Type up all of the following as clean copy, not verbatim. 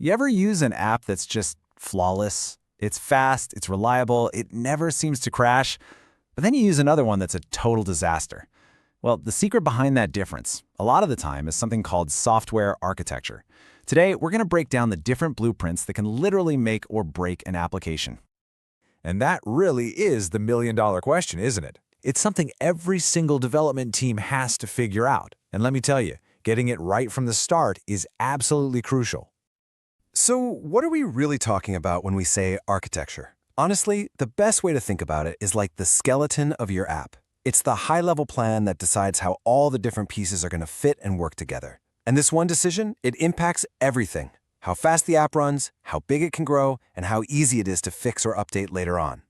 You ever use an app that's just flawless? It's fast, it's reliable, it never seems to crash, but then you use another one that's a total disaster. Well, the secret behind that difference, a lot of the time, is something called software architecture. Today, we're going to break down the different blueprints that can literally make or break an application. And that really is the million-dollar question, isn't it? It's something every single development team has to figure out. And let me tell you, getting it right from the start is absolutely crucial. So what are we really talking about when we say architecture? Honestly, the best way to think about it is like the skeleton of your app. It's the high-level plan that decides how all the different pieces are going to fit and work together. And this one decision, it impacts everything. How fast the app runs, how big it can grow, and how easy it is to fix or update later on.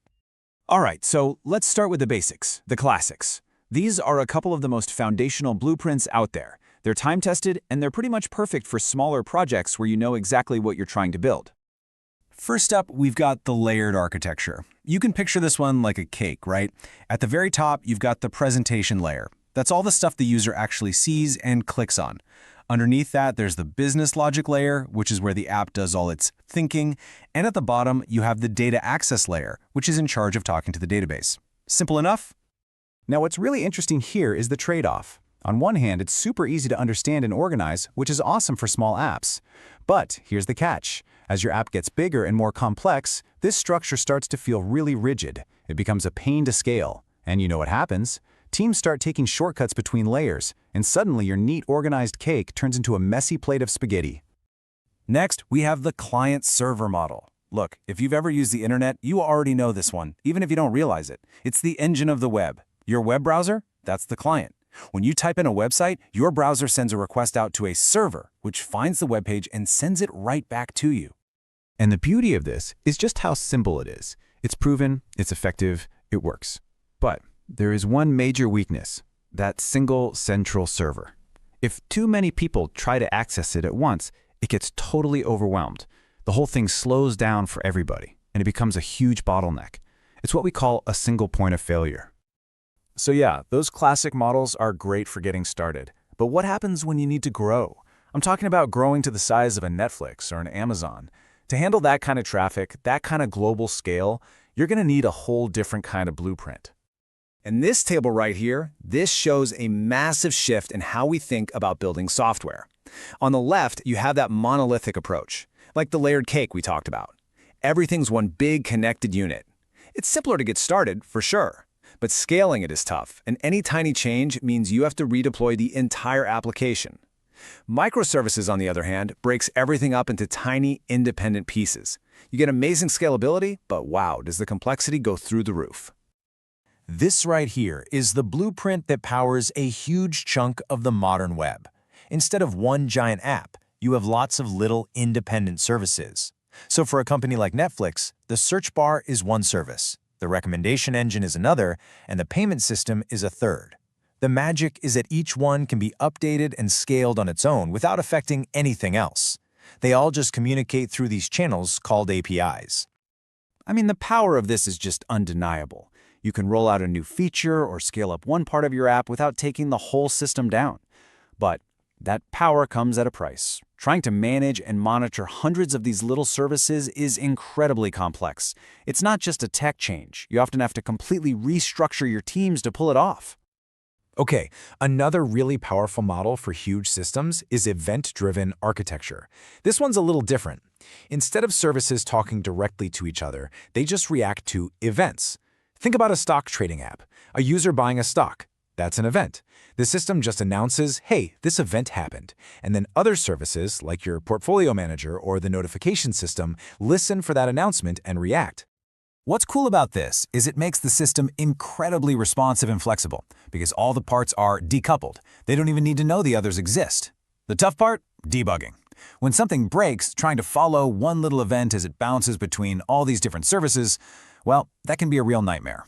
All right, so let's start with the basics, the classics. These are a couple of the most foundational blueprints out there. They're time-tested, and they're pretty much perfect for smaller projects where you know exactly what you're trying to build. First up, we've got the layered architecture. You can picture this one like a cake, right? At the very top, you've got the presentation layer. That's all the stuff the user actually sees and clicks on. Underneath that, there's the business logic layer, which is where the app does all its thinking. And at the bottom, you have the data access layer, which is in charge of talking to the database. Simple enough? Now, what's really interesting here is the trade-off. On one hand, it's super easy to understand and organize, which is awesome for small apps. But here's the catch. As your app gets bigger and more complex, this structure starts to feel really rigid. It becomes a pain to scale. And you know what happens? Teams start taking shortcuts between layers, and suddenly your neat, organized cake turns into a messy plate of spaghetti. Next, we have the client-server model. Look, if you've ever used the internet, you already know this one, even if you don't realize it. It's the engine of the web. Your web browser? That's the client. When you type in a website, your browser sends a request out to a server, which finds the web page and sends it right back to you. And the beauty of this is just how simple it is. It's proven, it's effective, it works. But there is one major weakness, that single central server. If too many people try to access it at once, it gets totally overwhelmed. The whole thing slows down for everybody, and it becomes a huge bottleneck. It's what we call a single point of failure. So yeah, those classic models are great for getting started. But what happens when you need to grow? I'm talking about growing to the size of a Netflix or an Amazon. To handle that kind of traffic, that kind of global scale, you're going to need a whole different kind of blueprint. And this table right here, this shows a massive shift in how we think about building software. On the left, you have that monolithic approach, like the layered cake we talked about. Everything's one big connected unit. It's simpler to get started, for sure. But scaling it is tough, and any tiny change means you have to redeploy the entire application. Microservices, on the other hand, breaks everything up into tiny, independent pieces. You get amazing scalability, but wow, does the complexity go through the roof. This right here is the blueprint that powers a huge chunk of the modern web. Instead of one giant app, you have lots of little independent services. So for a company like Netflix, the search bar is one service, the recommendation engine is another, and the payment system is a third. The magic is that each one can be updated and scaled on its own without affecting anything else. They all just communicate through these channels called APIs. I mean, the power of this is just undeniable. You can roll out a new feature or scale up one part of your app without taking the whole system down. But that power comes at a price. Trying to manage and monitor hundreds of these little services is incredibly complex. It's not just a tech change. You often have to completely restructure your teams to pull it off. Okay, another really powerful model for huge systems is event-driven architecture. This one's a little different. Instead of services talking directly to each other, they just react to events. Think about a stock trading app. A user buying a stock. That's an event. The system just announces, hey, this event happened. And then other services, like your portfolio manager or the notification system, listen for that announcement and react. What's cool about this is it makes the system incredibly responsive and flexible, because all the parts are decoupled. They don't even need to know the others exist. The tough part? Debugging. When something breaks, trying to follow one little event as it bounces between all these different services, well, that can be a real nightmare.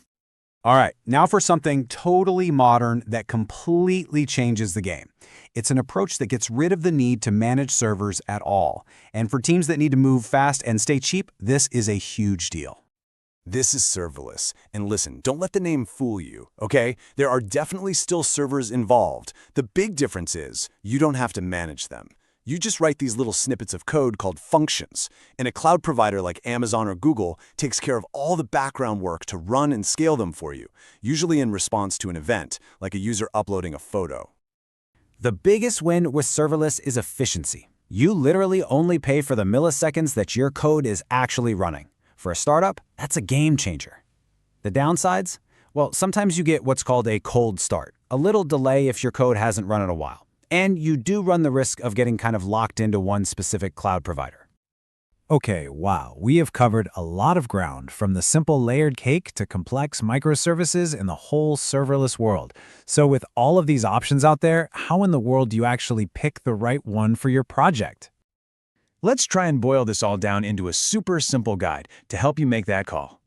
All right, now for something totally modern that completely changes the game. It's an approach that gets rid of the need to manage servers at all. And for teams that need to move fast and stay cheap, this is a huge deal. This is serverless. And listen, don't let the name fool you, okay? There are definitely still servers involved. The big difference is you don't have to manage them. You just write these little snippets of code called functions, and a cloud provider like Amazon or Google takes care of all the background work to run and scale them for you, usually in response to an event, like a user uploading a photo. The biggest win with serverless is efficiency. You literally only pay for the milliseconds that your code is actually running. For a startup, that's a game changer. The downsides? Well, sometimes you get what's called a cold start, a little delay if your code hasn't run in a while. And you do run the risk of getting kind of locked into one specific cloud provider. Okay, wow, we have covered a lot of ground, from the simple layered cake to complex microservices in the whole serverless world. So with all of these options out there, how in the world do you actually pick the right one for your project? Let's try and boil this all down into a super simple guide to help you make that call.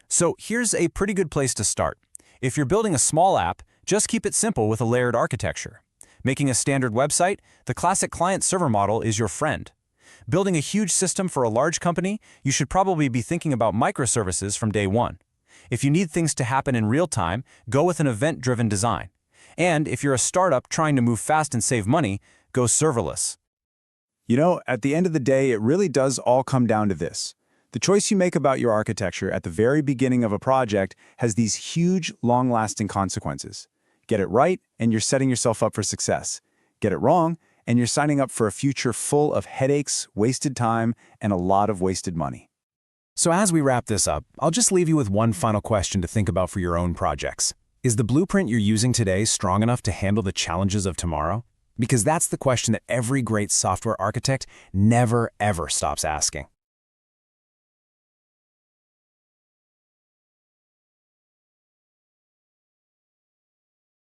So here's a pretty good place to start. If you're building a small app, just keep it simple with a layered architecture. Making a standard website, the classic client-server model is your friend. Building a huge system for a large company, you should probably be thinking about microservices from day one. If you need things to happen in real time, go with an event-driven design. And if you're a startup trying to move fast and save money, go serverless. You know, at the end of the day, it really does all come down to this. The choice you make about your architecture at the very beginning of a project has these huge, long-lasting consequences. Get it right, and you're setting yourself up for success. Get it wrong, and you're signing up for a future full of headaches, wasted time, and a lot of wasted money. So as we wrap this up, I'll just leave you with one final question to think about for your own projects. Is the blueprint you're using today strong enough to handle the challenges of tomorrow? Because that's the question that every great software architect never, ever stops asking.